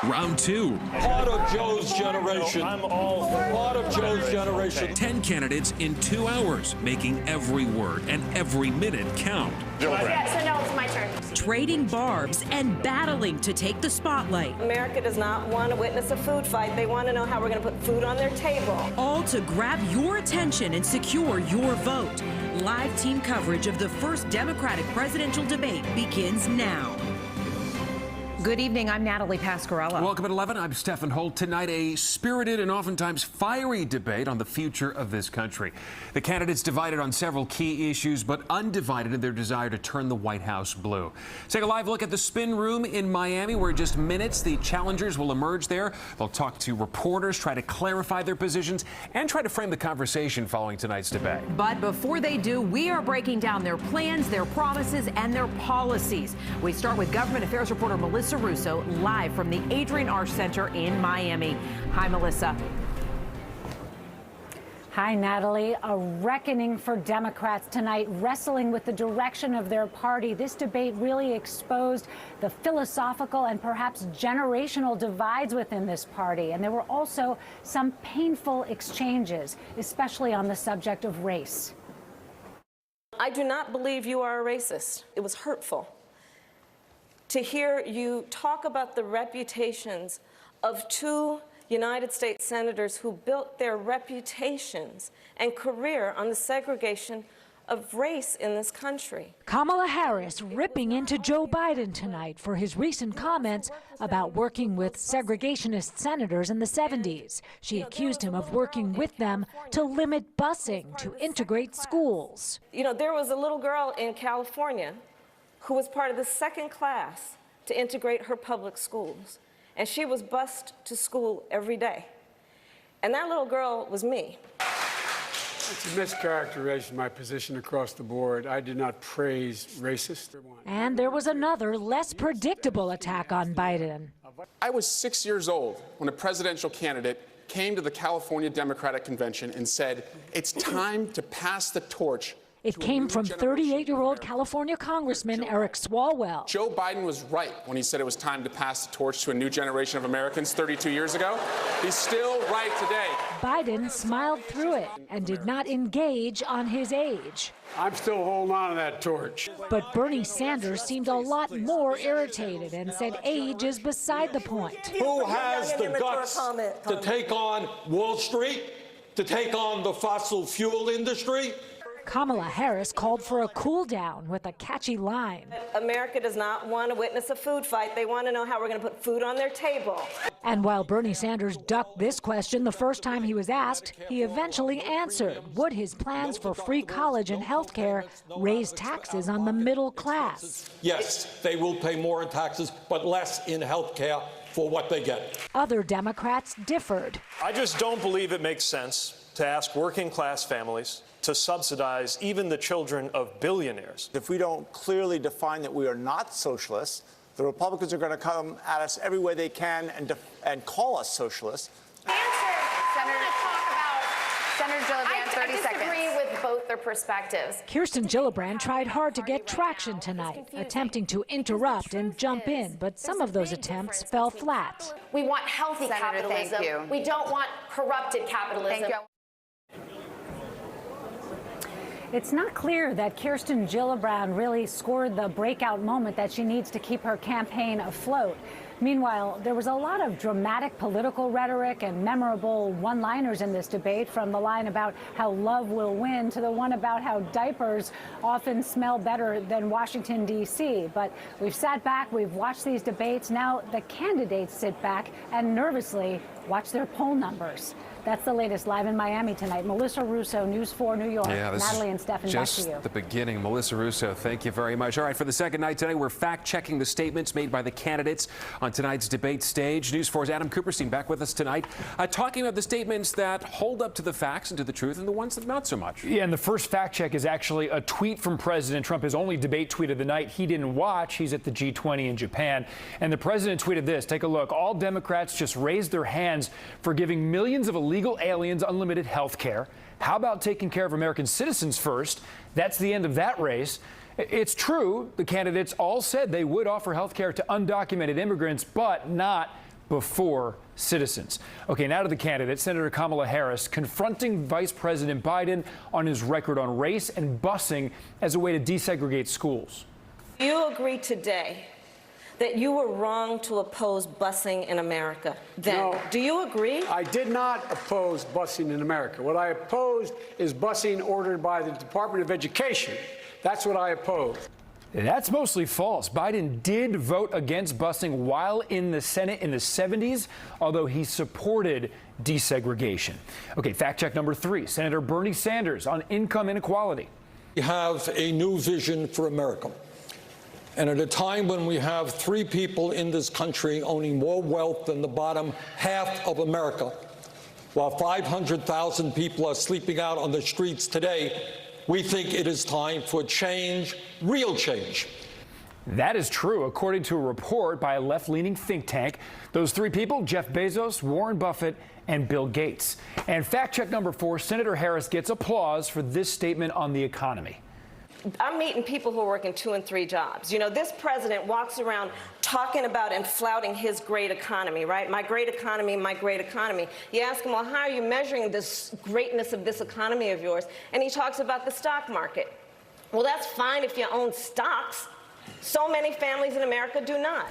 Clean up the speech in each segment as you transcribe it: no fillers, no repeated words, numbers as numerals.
Round 2. Part of Joe's generation. I'm all for Part of Joe's generation. 10 candidates in 2 hours, making every word and every minute count. Yeah, so now it's my turn. Trading barbs and battling to take the spotlight. America does not want to witness a food fight. They want to know how we're going to put food on their table. All to grab your attention and secure your vote. Live team coverage of the first Democratic presidential debate begins now. Good evening, I'm Natalie Pasquarello. Welcome at 11, I'm Stephen Holt. Tonight, a spirited and oftentimes fiery debate on the future of this country. The candidates divided on several key issues, but undivided in their desire to turn the White House blue. Let's take a live look at the spin room in Miami, where in just minutes the challengers will emerge there. They'll talk to reporters, try to clarify their positions, and try to frame the conversation following tonight's debate. But before they do, we are breaking down their plans, their promises, and their policies. We start with government affairs reporter Melissa Russo, live from the Adrian Arch Center in Miami. Hi, Melissa. Hi, Natalie. A reckoning for Democrats tonight, wrestling with the direction of their party. This debate really exposed the philosophical and perhaps generational divides within this party. And there were also some painful exchanges, especially on the subject of race. I do not believe you are a racist. It was hurtful to hear you talk about the reputations of 2 United States senators who built their reputations and career on the segregation of race in this country. Kamala Harris ripping into Joe Biden tonight for his recent comments about working with segregationist senators in the 70s. She accused him of working with them to limit busing to integrate schools. You know, there was a little girl in California who was part of the 2nd class to integrate her public schools. And she was bused to school every day. And that little girl was me. It's a mischaracterization of my position across the board. I did not praise racist. And there was another, less predictable attack on Biden. I was 6 years old when a presidential candidate came to the California Democratic Convention and said, "It's time to pass the torch." It came from 38-year-old California Congressman Eric Swalwell. Joe Biden was right when he said it was time to pass the torch to a new generation of Americans 32 years ago. He's still right today. Biden smiled through it and did not engage on his age. I'm still holding on to that torch. But Bernie Sanders seemed a lot more irritated and said age is beside the point. Who has the guts to take on Wall Street, to take on the fossil fuel industry? Kamala Harris called for a cool down with a catchy line. America does not want to witness a food fight. They want to know how we're going to put food on their table. And while Bernie Sanders ducked this question the first time he was asked, he eventually answered. Would his plans for free college and health care raise taxes on the middle class? Yes, they will pay more in taxes, but less in health care for what they get. Other Democrats differed. I just don't believe it makes sense to ask working class families to subsidize even the children of billionaires. If we don't clearly define that we are not socialists, the Republicans are going to come at us every way they can and call us socialists. Senator Gillibrand, 30 seconds. I disagree with both their perspectives. Kirsten Gillibrand tried hard to get traction tonight, attempting to interrupt and jump in, but some of those attempts fell flat. We want healthy capitalism. Thank you. We don't want corrupted capitalism. Thank you. It's not clear that Kirsten Gillibrand really scored the breakout moment that she needs to keep her campaign afloat. Meanwhile, there was a lot of dramatic political rhetoric and memorable one-liners in this debate, from the line about how love will win to the one about how diapers often smell better than Washington, D.C. But we've sat back, we've watched these debates. Now the candidates sit back and nervously watch their poll numbers. That's the latest live in Miami tonight. Melissa Russo, News 4 New York. Yeah, Natalie and Stephen, back to you. Just the beginning. Melissa Russo, thank you very much. All right, for the second night today, we're fact-checking the statements made by the candidates on tonight's debate stage. News 4's Adam Cooperstein back with us tonight, talking about the statements that hold up to the facts and to the truth, and the ones that not so much. Yeah, and the first fact check is actually a tweet from President Trump, his only debate tweet of the night. He didn't watch. He's at the G20 in Japan. And the president tweeted this. Take a look. All Democrats just raised their hands for giving millions of illegal aliens unlimited health care. How about taking care of American citizens first? That's the end of that race. It's true, the candidates all said they would offer health care to undocumented immigrants, but not before citizens. Okay, now to the candidate, Senator Kamala Harris, confronting Vice President Biden on his record on race and busing as a way to desegregate schools. You agree today that you were wrong to oppose busing in America then. No, do you agree? I did not oppose busing in America. What I opposed is busing ordered by the Department of Education. That's what I opposed. That's mostly false. Biden did vote against busing while in the Senate in the 70s, although he supported desegregation. Okay, fact check number 3. Senator Bernie Sanders on income inequality. We have a new vision for America. And at a time when we have 3 people in this country owning more wealth than the bottom half of America, while 500,000 people are sleeping out on the streets today, we think it is time for change, real change. That is true, according to a report by a left-leaning think tank. Those 3 people, Jeff Bezos, Warren Buffett, and Bill Gates. And fact check number 4, Senator Harris gets applause for this statement on the economy. I'm meeting people who are working 2 and 3 jobs. You know, this president walks around talking about and flouting his great economy, right? My great economy, my great economy. You ask him, well, how are you measuring this greatness of this economy of yours? And he talks about the stock market. Well, that's fine if you own stocks. So many families in America do not.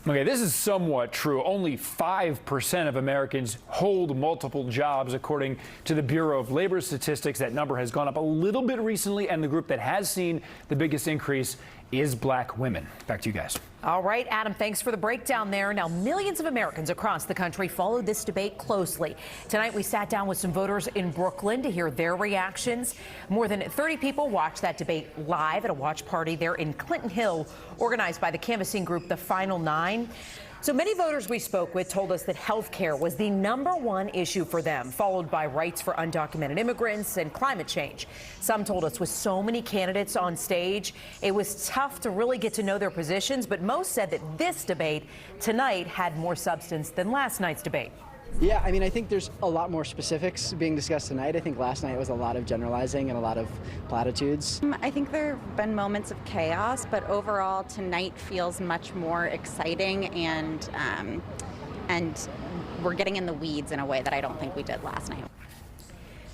Okay, this is somewhat true. Only 5% of Americans hold multiple jobs, according to the Bureau of Labor Statistics. That number has gone up a little bit recently, and the group that has seen the biggest increase is black women. Back to you guys. All right, Adam, thanks for the breakdown there. Now, millions of Americans across the country followed this debate closely. Tonight, we sat down with some voters in Brooklyn to hear their reactions. More than 30 people watched that debate live at a watch party there in Clinton Hill, organized by the canvassing group The Final Nine. So many voters we spoke with told us that health care was the #1 issue for them, followed by rights for undocumented immigrants and climate change. Some told us with so many candidates on stage, it was tough to really get to know their positions, but most said that this debate tonight had more substance than last night's debate. Yeah, I mean, I think there's a lot more specifics being discussed tonight. I think last night was a lot of generalizing and a lot of platitudes. I think there have been moments of chaos, but overall tonight feels much more exciting and we're getting in the weeds in a way that I don't think we did last night.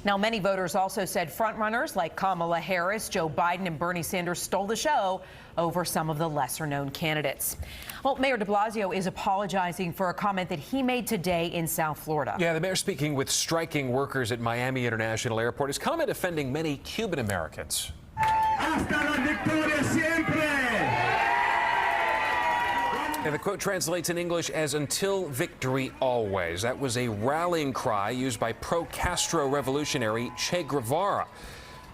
Now, many voters also said frontrunners like Kamala Harris, Joe Biden, and Bernie Sanders stole the show over some of the lesser-known candidates. Well, Mayor de Blasio is apologizing for a comment that he made today in South Florida. Yeah, the mayor speaking with striking workers at Miami International Airport. His comment offending many Cuban Americans. And the quote translates in English as "until victory always." That was a rallying cry used by pro-Castro revolutionary Che Guevara.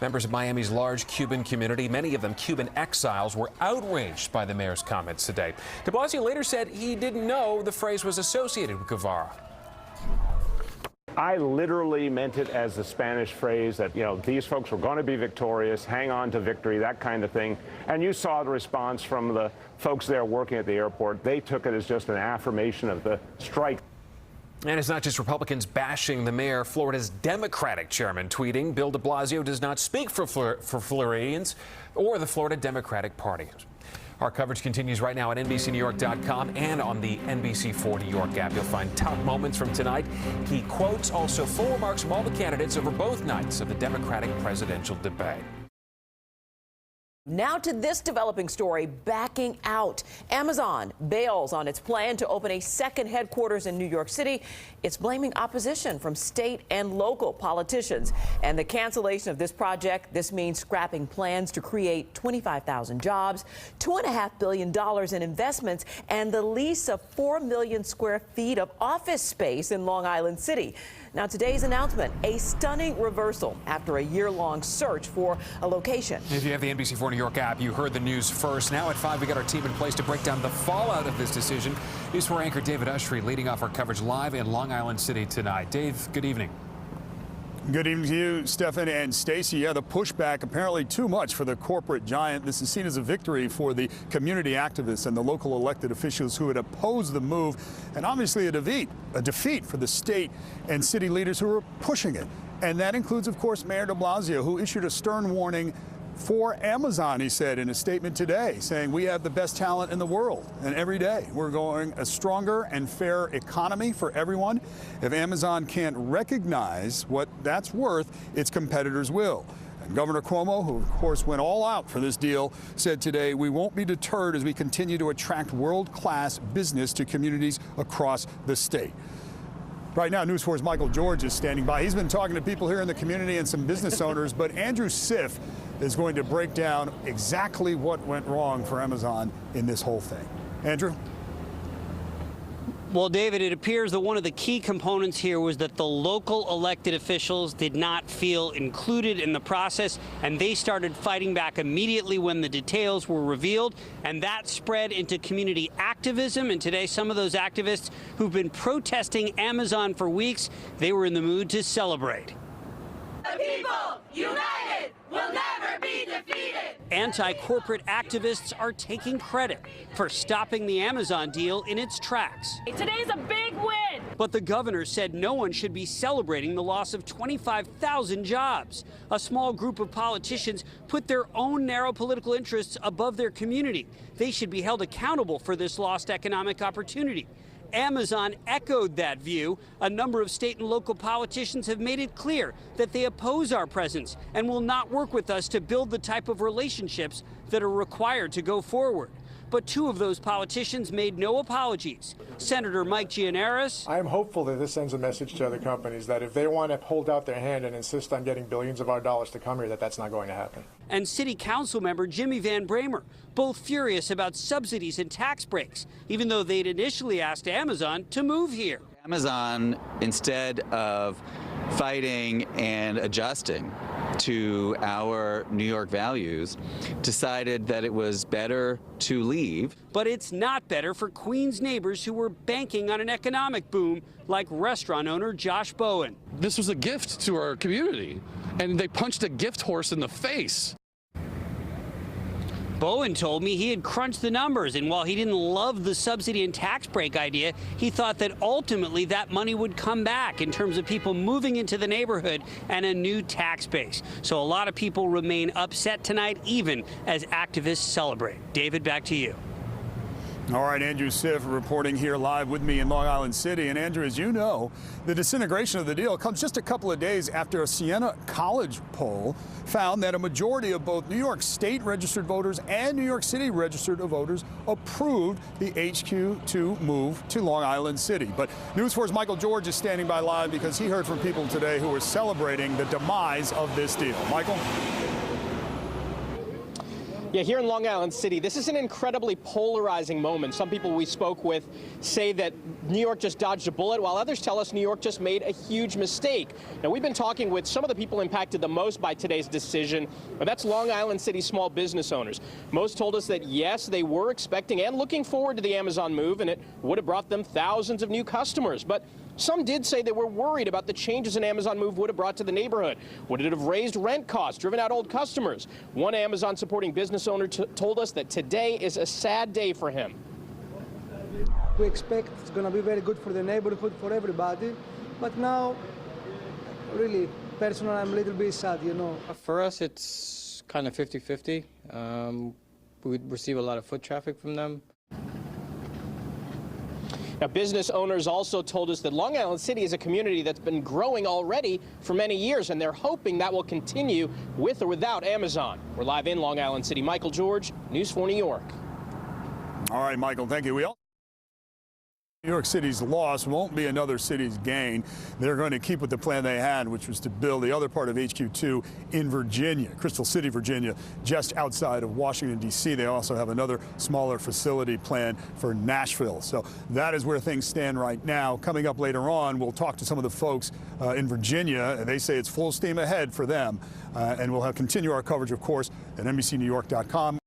Members of Miami's large Cuban community, many of them Cuban exiles, were outraged by the mayor's comments today. De Blasio later said he didn't know the phrase was associated with Guevara. I literally meant it as the Spanish phrase that, you know, these folks were going to be victorious, hang on to victory, that kind of thing. And you saw the response from the folks there working at the airport. They took it as just an affirmation of the strike. And it's not just Republicans bashing the mayor. Florida's Democratic chairman tweeting, Bill de Blasio does not speak for Floridians or the Florida Democratic Party. Our coverage continues right now at NBCNewYork.com and on the NBC4 New York app. You'll find top moments from tonight. Key quotes, also full remarks from all the candidates over both nights of the Democratic presidential debate. Now to this developing story, backing out. Amazon bails on its plan to open a second headquarters in New York City. It's blaming opposition from state and local politicians. And the cancellation of this project, this means scrapping plans to create 25,000 jobs, $2.5 billion in investments, and the lease of 4 million square feet of office space in Long Island City. Now, today's announcement, a stunning reversal after a year-long search for a location. If you have the NBC4 New York app, you heard the news first. Now at 5, we got our team in place to break down the fallout of this decision. News 4 anchor David Ushtry leading off our coverage live in Long Island City tonight. Dave, good evening. Good evening to you, Stefan and Stacey. Yeah, the pushback apparently too much for the corporate giant. This is seen as a victory for the community activists and the local elected officials who had opposed the move, and obviously a defeat for the state and city leaders who were pushing it. And that includes, of course, Mayor de Blasio, who issued a stern warning for Amazon, he said in a statement today, saying we have the best talent in the world, and every day we're going a stronger and fair economy for everyone. If Amazon can't recognize what that's worth, its competitors will. And Governor Cuomo, who of course went all out for this deal, said today we won't be deterred as we continue to attract world-class business to communities across the state. Right now, News 4's Michael George is standing by. He's been talking to people here in the community and some business owners, but Andrew Siff is going to break down exactly what went wrong for Amazon in this whole thing. Andrew? Well, David, it appears that one of the key components here was that the local elected officials did not feel included in the process, and they started fighting back immediately when the details were revealed, and that spread into community activism. And today, some of those activists who've been protesting Amazon for weeks, they were in the mood to celebrate. The people, united, will never be defeated. Anti-corporate activists are taking credit for stopping the Amazon deal in its tracks. Today's a big win. But the governor said no one should be celebrating the loss of 25,000 jobs. A small group of politicians put their own narrow political interests above their community. They should be held accountable for this lost economic opportunity. Amazon echoed that view. A number of state and local politicians have made it clear that they oppose our presence and will not work with us to build the type of relationships that are required to go forward. But two of those politicians made no apologies. Senator Mike Gianaris. I am hopeful that this sends a message to other companies that if they want to hold out their hand and insist on getting billions of our dollars to come here, that's not going to happen. And City Council member Jimmy Van Bramer, both furious about subsidies and tax breaks, even though they'd initially asked Amazon to move here. Amazon, instead of fighting and adjusting to our New York values, decided that it was better to leave. But it's not better for Queens neighbors who were banking on an economic boom, like restaurant owner Josh Bowen. This was a gift to our community, and they punched a gift horse in the face. Bowen told me he had crunched the numbers, and while he didn't love the subsidy and tax break idea, he thought that ultimately that money would come back in terms of people moving into the neighborhood and a new tax base. So a lot of people remain upset tonight, even as activists celebrate. David, back to you. All right, Andrew Siff reporting here live with me in Long Island City. And Andrew, as you know, the disintegration of the deal comes just a couple of days after a Siena College poll found that a majority of both New York State registered voters and New York City registered voters approved the HQ2 move to Long Island City. But News 4's Michael George is standing by live because he heard from people today who were celebrating the demise of this deal. Michael? Yeah, here in Long Island City, this is an incredibly polarizing moment. Some people we spoke with say that New York just dodged a bullet, while others tell us New York just made a huge mistake. Now, we've been talking with some of the people impacted the most by today's decision, but that's Long Island City small business owners. Most told us that, yes, they were expecting and looking forward to the Amazon move, and it would have brought them thousands of new customers. But some did say they were worried about the changes an Amazon move would have brought to the neighborhood. Would it have raised rent costs, driven out old customers? One Amazon supporting business owner told us that today is a sad day for him. We expect it's going to be very good for the neighborhood, for everybody. But now, really, personally, I'm a little bit sad, you know. For us, it's kind of 50-50. We receive a lot of foot traffic from them. Now, business owners also told us that Long Island City is a community that's been growing already for many years, and they're hoping that will continue with or without Amazon. We're live in Long Island City. Michael George, News 4 New York. All right, Michael, thank you. New York City's loss won't be another city's gain. They're going to keep with the plan they had, which was to build the other part of HQ2 in Virginia, Crystal City, Virginia, just outside of Washington, D.C. They also have another smaller facility planned for Nashville. So that is where things stand right now. Coming up later on, we'll talk to some of the folks in Virginia. They say it's full steam ahead for them. And we'll continue our coverage, of course, at NBCNewYork.com.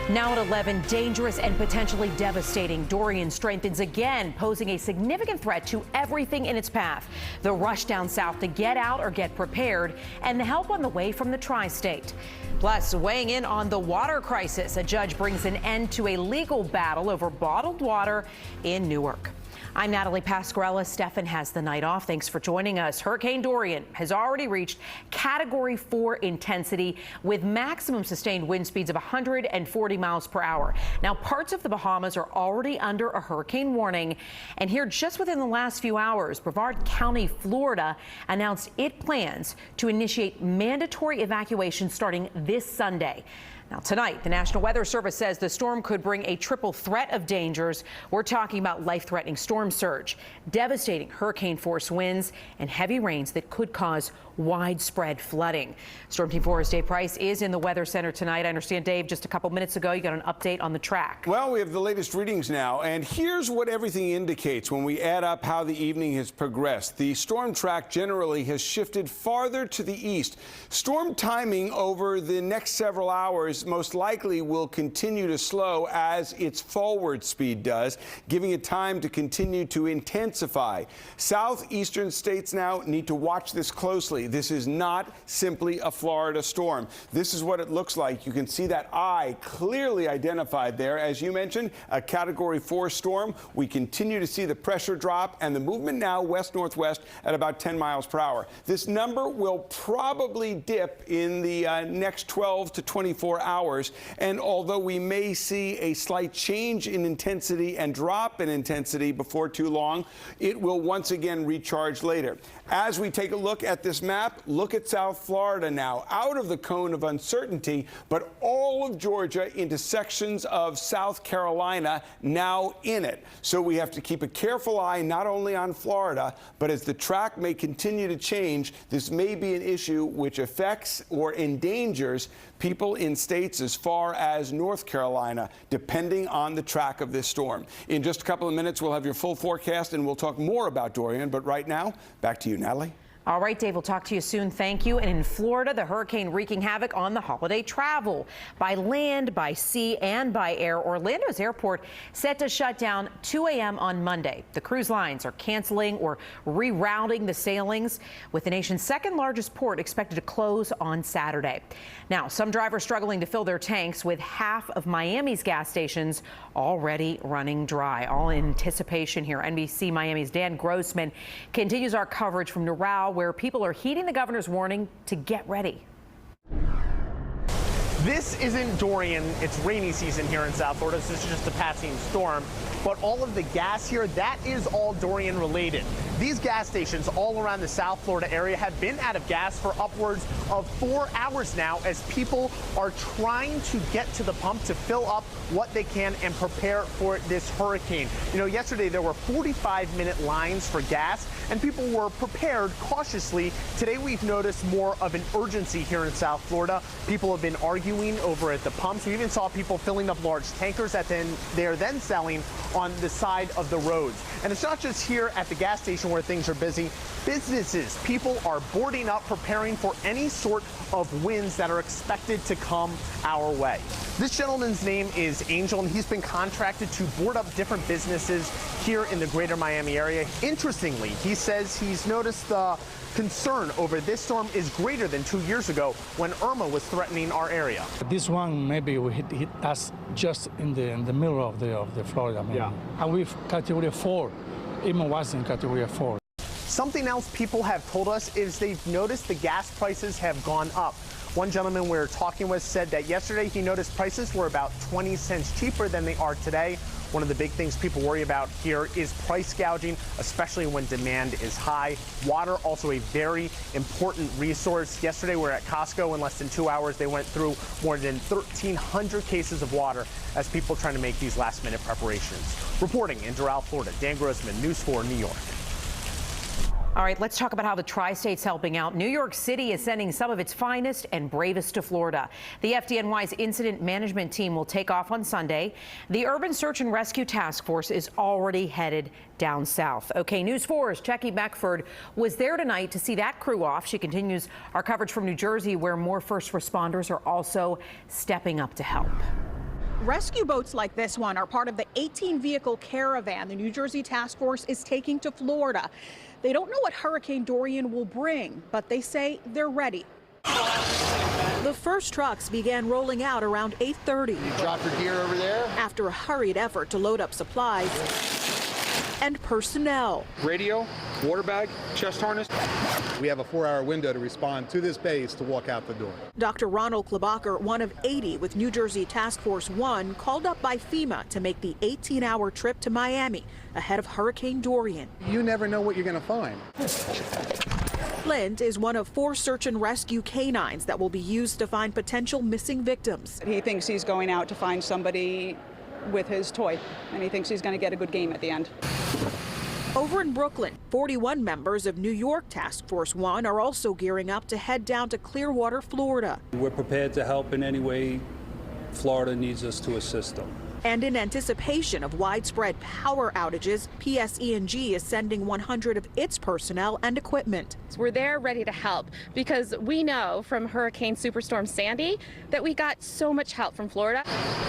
Now at 11, dangerous and potentially devastating. Dorian strengthens again, posing a significant threat to everything in its path. The rush down south to get out or get prepared, and the help on the way from the tri-state. Plus, weighing in on the water crisis, a judge brings an end to a legal battle over bottled water in Newark. I'm Natalie Pasquarella. Stefan has the night off. Thanks for joining us. Hurricane Dorian has already reached Category 4 intensity with maximum sustained wind speeds of 140 miles per hour. Now, parts of the Bahamas are already under a hurricane warning. And here, just within the last few hours, Brevard County, Florida, announced it plans to initiate mandatory evacuation starting this Sunday. Now, tonight, the National Weather Service says the storm could bring a triple threat of dangers. We're talking about life-threatening storm surge, devastating hurricane-force winds, and heavy rains that could cause widespread flooding. Storm Team 4's Dave Price is in the Weather Center tonight. I understand, Dave, just a couple minutes ago, you got an update on the track. Well, we have the latest readings now, and here's what everything indicates when we add up how the evening has progressed. The storm track generally has shifted farther to the east. Storm timing over the next several hours most likely will continue to slow as its forward speed does, giving it time to continue to intensify. Southeastern states now need to watch this closely. This is not simply a Florida storm. This is what it looks like. You can see that eye clearly identified there. As you mentioned, a Category 4 storm. We continue to see the pressure drop and the movement now west-northwest at about 10 miles per hour. This number will probably dip in the next 12 to 24 hours. And although we may see a slight change in intensity and drop in intensity before too long, it will once again recharge later. As we take a look at this map, look at South Florida now, out of the cone of uncertainty, but all of Georgia into sections of South Carolina now in it. So we have to keep a careful eye not only on Florida, but as the track may continue to change, this may be an issue which affects or endangers people in states as far as North Carolina, depending on the track of this storm. In just a couple of minutes, we'll have your full forecast and we'll talk more about Dorian. But right now, back to you, Natalie. All right, Dave, we'll talk to you soon. Thank you. And in Florida, the hurricane wreaking havoc on the holiday travel by land, by sea, and by air. Orlando's airport set to shut down 2 a.m. on Monday. The cruise lines are canceling or rerouting the sailings, with the nation's second largest port expected to close on Saturday. Now, some drivers struggling to fill their tanks, with half of Miami's gas stations already running dry. All in anticipation here. NBC Miami's Dan Grossman continues our coverage from Doral, where people are heeding the governor's warning to get ready. This isn't Dorian. It's rainy season here in South Florida. This is just a passing storm. But all of the gas here, that is all Dorian related. These gas stations all around the South Florida area have been out of gas for upwards of 4 hours now, as people are trying to get to the pump to fill up what they can and prepare for this hurricane. You know, yesterday there were 45-minute lines for gas, and people were prepared cautiously. Today we've noticed more of an urgency here in South Florida. People have been arguing over at the pumps. We even saw people filling up large tankers that they're then selling on the side of the roads. And it's not just here at the gas station where things are busy. Businesses, people are boarding up, preparing for any sort of winds that are expected to come our way. This gentleman's name is Angel, and he's been contracted to board up different businesses here in the greater Miami area. Interestingly, he says he's noticed the concern over this storm is greater than 2 years ago when Irma was threatening our area. This one maybe will hit us just in the middle of the Florida. Maybe. Yeah. And we've Category 4, even was in Category 4. Something else people have told us is they've noticed the gas prices have gone up. One gentleman we were talking with said that yesterday he noticed prices were about 20 cents cheaper than they are today. One of the big things people worry about here is price gouging, especially when demand is high. Water, also a very important resource. Yesterday, we were at Costco. In less than 2 hours, they went through more than 1,300 cases of water as people trying to make these last-minute preparations. Reporting in Doral, Florida, Dan Grossman, News 4 New York. All right, let's talk about how the Tri-State's helping out. New York City is sending some of its finest and bravest to Florida. The FDNY's incident management team will take off on Sunday. The Urban Search and Rescue Task Force is already headed down south. OK, News 4's Jackie Beckford was there tonight to see that crew off. She continues our coverage from New Jersey, where more first responders are also stepping up to help. Rescue boats like this one are part of the 18-vehicle caravan the New Jersey Task Force is taking to Florida. They don't know what Hurricane Dorian will bring, but they say they're ready. The first trucks began rolling out around 8:30. You drop your gear over there. After a hurried effort to load up supplies, and personnel. Radio, water bag, chest harness. We have a 4-hour window to respond to this base to walk out the door. Dr. Ronald Klebacher, one of 80 with New Jersey Task Force 1, called up by FEMA to make the 18-hour trip to Miami ahead of Hurricane Dorian. You never know what you're going to find. Flint is one of 4 search and rescue canines that will be used to find potential missing victims. He thinks he's going out to find somebody with his toy, and he thinks he's going to get a good game at the end. Over in Brooklyn, 41 members of New York Task Force 1 are also gearing up to head down to Clearwater, Florida. We're prepared to help in any way Florida needs us to assist them. And in anticipation of widespread power outages, PSE&G is sending 100 of its personnel and equipment. We're there ready to help because we know from Hurricane Superstorm Sandy that we got so much help from Florida.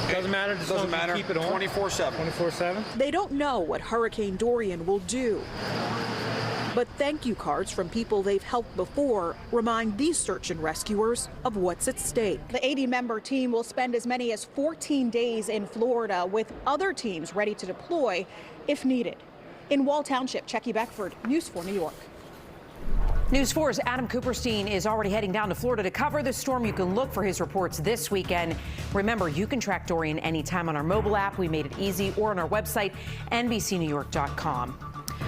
Doesn't matter. Doesn't matter. Keep it on. 24/7. 24/7. They don't know what Hurricane Dorian will do. But thank you cards from people they've helped before remind these search and rescuers of what's at stake. The 80-member team will spend as many as 14 days in Florida with other teams ready to deploy if needed. In Wall Township, Checky Beckford, News 4 New York. News 4's Adam Cooperstein is already heading down to Florida to cover the storm. You can look for his reports this weekend. Remember, you can track Dorian anytime on our mobile app. We made it easy, or on our website, NBCNewYork.com.